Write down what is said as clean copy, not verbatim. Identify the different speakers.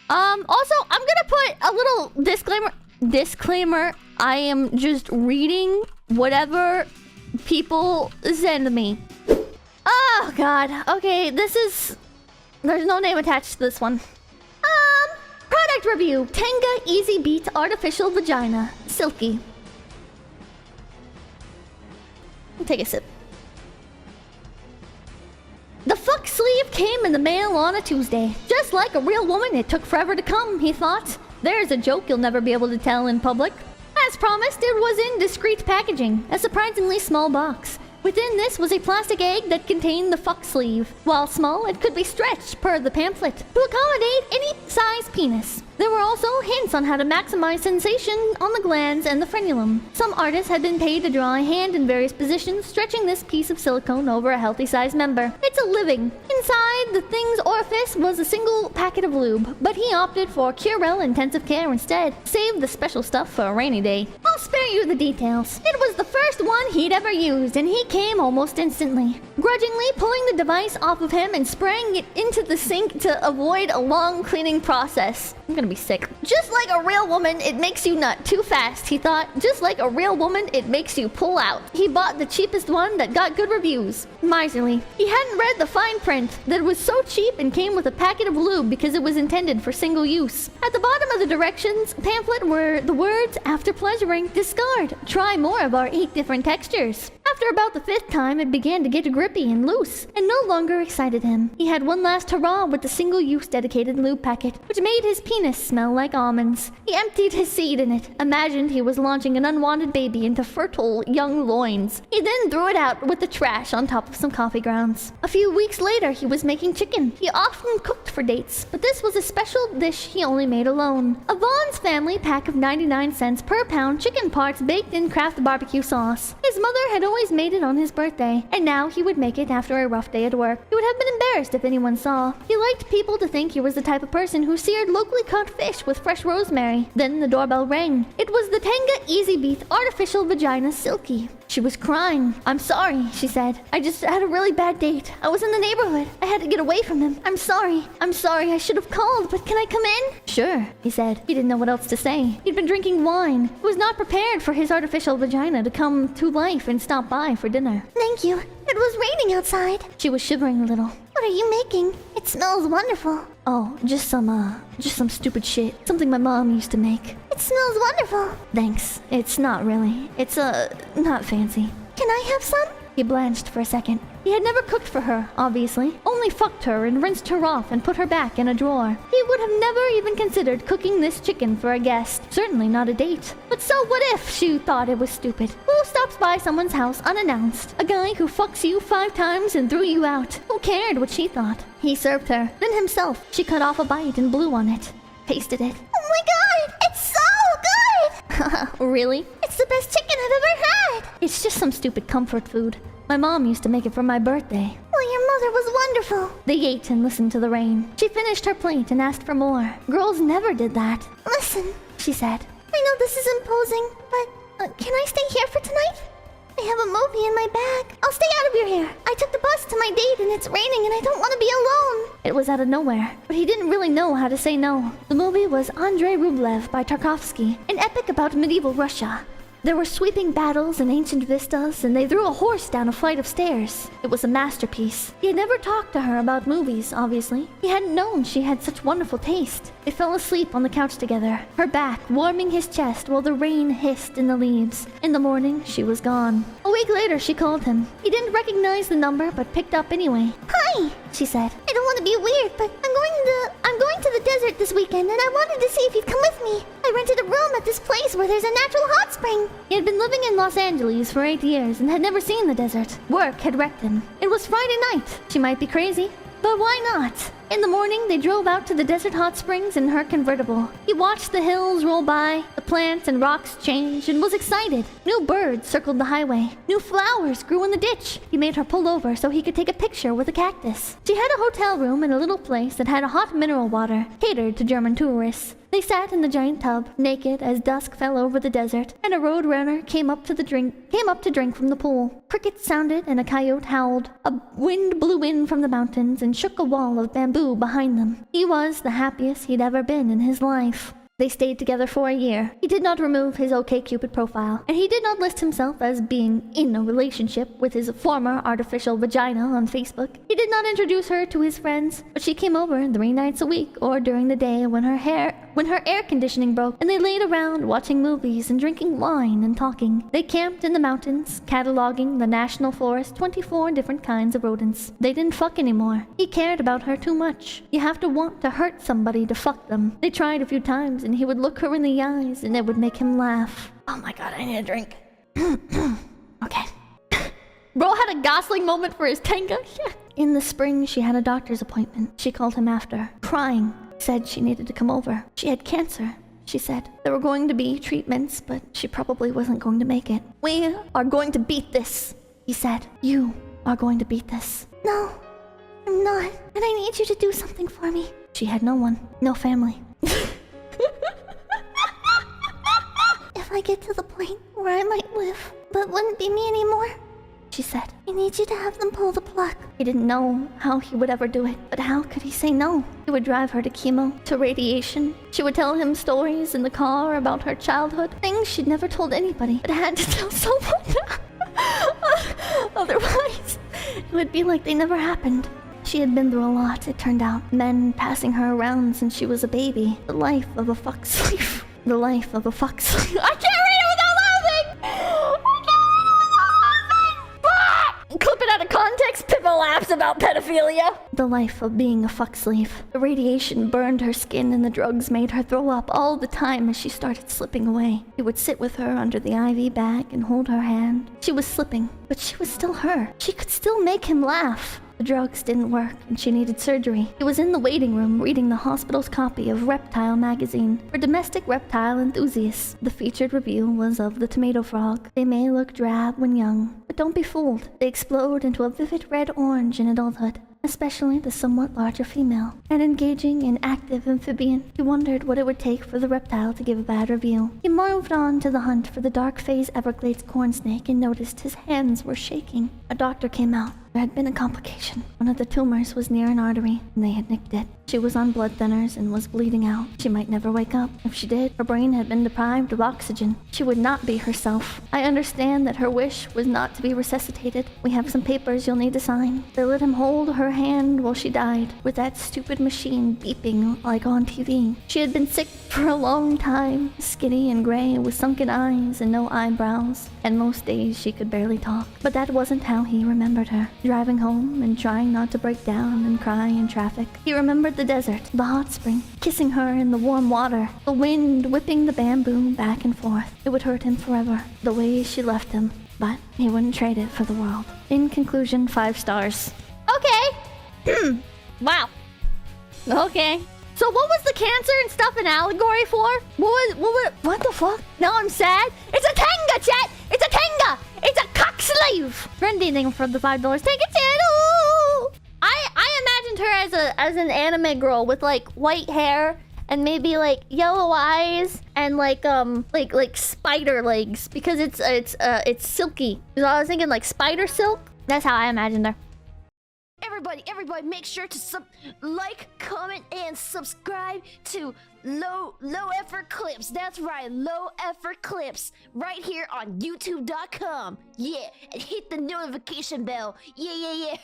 Speaker 1: Also, I'm gonna put a little disclaimer. I am just reading whatever people send me. Oh, God. Okay, there's no name attached to this one. Product review. Tenga Easy Beat Artificial Vagina. Silky. Take a sip. The fuck sleeve came in the mail on a Tuesday. Just like a real woman, it took forever to come, he thought. There's a joke you'll never be able to tell in public. As promised, it was in discreet packaging, a surprisingly small box. Within this was a plastic egg that contained the fuck sleeve. While small, it could be stretched, per the pamphlet, to accommodate any size penis. There were also hints on how to maximize sensation on the glands and the frenulum. Some artists had been paid to draw a hand in various positions, stretching this piece of silicone over a healthy-sized member. It's a living. Inside the thing's orifice was a single packet of lube, but he opted for Curel Intensive Care instead. Saved the special stuff for a rainy day. I'll spare you the details. It was the first one he'd ever used, and he came almost instantly. Grudgingly pulling the device off of him and spraying it into the sink to avoid a long cleaning process. I'm gonna be sick. Just like a real woman, it makes you nut too fast, he thought. Just like a real woman, it makes you pull out. He bought the cheapest one that got good reviews. Miserly. He hadn't read the fine print that it was so cheap and came with a packet of lube because it was intended for single use. At the bottom of the directions pamphlet were the words, after pleasuring, discard. Try more of our 8 different textures. After about the 5th time, it began to get grippy and loose, and no longer excited him. He had one last hurrah with the single-use dedicated lube packet, which made his penis smell like almonds. He emptied his seed in it, imagined he was launching an unwanted baby into fertile young loins. He then threw it out with the trash on top of some coffee grounds. A few weeks later, he was making chicken. He often cooked for dates, but this was a special dish he only made alone. A Vaughn's family pack of 99 cents per pound chicken parts baked in Kraft barbecue sauce. His mother had always made it on his birthday, and now he would make it after a rough day at work. He would have been embarrassed if anyone saw. He liked people to think he was the type of person who seared locally caught fish with fresh rosemary. Then the doorbell rang. It was the Tenga Easy Beat Artificial Vagina Silky. She was crying. I'm sorry, she said. I just had a really bad date. I was in the neighborhood. I had to get away from them. I'm sorry. I should have called, but can I come in? Sure, he said. He didn't know what else to say. He'd been drinking wine. He was not prepared for his artificial vagina to come to life and stop by for dinner. Thank you. It was raining outside. She was shivering a little. What are you making? It smells wonderful. Oh, just some stupid shit. Something my mom used to make. It smells wonderful. Thanks. It's not really. It's, not fancy. Can I have some? He blanched for a second. He had never cooked for her, obviously. Only fucked her and rinsed her off and put her back in a drawer. He would have never even considered cooking this chicken for a guest. Certainly not a date. But so what if she thought it was stupid? Who stops by someone's house unannounced? A guy who fucks you 5 times and threw you out. Who cared what she thought? He served her. Then himself. She cut off a bite and blew on it. Tasted it. Oh my god! It's so good! Really? It's the best chicken I've ever had! It's just some stupid comfort food. My mom used to make it for my birthday. Well, your mother was wonderful. They ate and listened to the rain. She finished her plate and asked for more. Girls never did that. Listen, she said. I know this is imposing, but can I stay here for tonight? I have a movie in my bag. I'll stay out of your hair. I took the bus to my date and it's raining and I don't want to be alone. It was out of nowhere, but he didn't really know how to say no. The movie was Andrei Rublev by Tarkovsky, an epic about medieval Russia. There were sweeping battles and ancient vistas, and they threw a horse down a flight of stairs. It was a masterpiece. He had never talked to her about movies, obviously. He hadn't known she had such wonderful taste. They fell asleep on the couch together, her back warming his chest while the rain hissed in the leaves. In the morning, she was gone. A week later, she called him. He didn't recognize the number, but picked up anyway. Hi, she said. I don't want to be weird, but I'm going to the desert this weekend, and I wanted to see if you'd come with me. I rented a room at this place where there's a natural hot spring. He had been living in Los Angeles for 8 years and had never seen the desert. Work had wrecked him. It was Friday night. She might be crazy, but why not? In the morning, they drove out to the desert hot springs in her convertible. He watched the hills roll by, the plants and rocks change, and was excited. New birds circled the highway. New flowers grew in the ditch. He made her pull over so he could take a picture with a cactus. She had a hotel room in a little place that had a hot mineral water, catered to German tourists. They sat in the giant tub, naked as dusk fell over the desert, and a road runner came up to drink from the pool. Crickets sounded and a coyote howled. A wind blew in from the mountains and shook a wall of bamboo bamboo behind them. He was the happiest he'd ever been in his life. They stayed together for a year. He did not remove his OkCupid profile, and he did not list himself as being in a relationship with his former artificial vagina on Facebook. He did not introduce her to his friends, but she came over 3 nights a week or during the day when her air conditioning broke, and they laid around watching movies and drinking wine and talking. They camped in the mountains, cataloging the national forest 24 different kinds of rodents. They didn't fuck anymore. He cared about her too much. You have to want to hurt somebody to fuck them. They tried a few times, and he would look her in the eyes and it would make him laugh. Oh my god, I need a drink. Okay. Bro had a Gosling moment for his Tenga. In the spring, she had a doctor's appointment. She called him after, crying. Said she needed to come over. She had cancer, she said. There were going to be treatments, but she probably wasn't going to make it. We are going to beat this, he said. You are going to beat this. No, I'm not. And I need you to do something for me. She had no one, no family. If I get to the point where I might live, but wouldn't be me anymore, she said, I need you to have them pull the plug. He didn't know how he would ever do it, but how could he say no? He would drive her to chemo, to radiation. She would tell him stories in the car about her childhood, things she'd never told anybody, but had to tell someone. Otherwise, it would be like they never happened. She had been through a lot, it turned out. Men passing her around since she was a baby. The life of a fuck slave. The life of a fuck slave. I can't read it without laughing! I can't read it without laughing! Clip it out of context, Pippa laughs about pedophilia. The life of being a fuck slave. The radiation burned her skin and the drugs made her throw up all the time as she started slipping away. He would sit with her under the IV bag and hold her hand. She was slipping, but she was still her. She could still make him laugh. The drugs didn't work, and she needed surgery. He was in the waiting room reading the hospital's copy of Reptile magazine for domestic reptile enthusiasts. The featured review was of the tomato frog. They may look drab when young, but don't be fooled. They explode into a vivid red-orange in adulthood, especially the somewhat larger female. An engaging and active amphibian, he wondered what it would take for the reptile to give a bad review. He moved on to the hunt for the dark phase Everglades corn snake and noticed his hands were shaking. A doctor came out. There had been a complication. One of the tumors was near an artery, and they had nicked it. She was on blood thinners and was bleeding out. She might never wake up. If she did, her brain had been deprived of oxygen. She would not be herself. I understand that her wish was not to be resuscitated. We have some papers you'll need to sign. They let him hold her hand while she died, with that stupid machine beeping like on TV. She had been sick for a long time, skinny and gray with sunken eyes and no eyebrows, and most days she could barely talk. But that wasn't how he remembered her. Driving home and trying not to break down and cry in traffic. He remembered the desert, the hot spring, kissing her in the warm water, the wind whipping the bamboo back and forth. It would hurt him forever, the way she left him, but he wouldn't trade it for the world. In conclusion, 5 stars. Okay. Wow. Okay. So what was the cancer and stuff an allegory for? What the fuck? Now I'm sad. It's a Tenga, chat! It's a Tenga! It's a cock slave! Trendy thing for the $5. Take it, chat! Ooh! I imagined her as an anime girl with like white hair and maybe like yellow eyes and like spider legs because it's silky. So I was thinking like spider silk. That's how I imagined her.
Speaker 2: Everybody, make sure to like, comment, and subscribe to Low Effort Clips. That's right, Low Effort Clips, right here on YouTube.com. Yeah, and hit the notification bell. Yeah.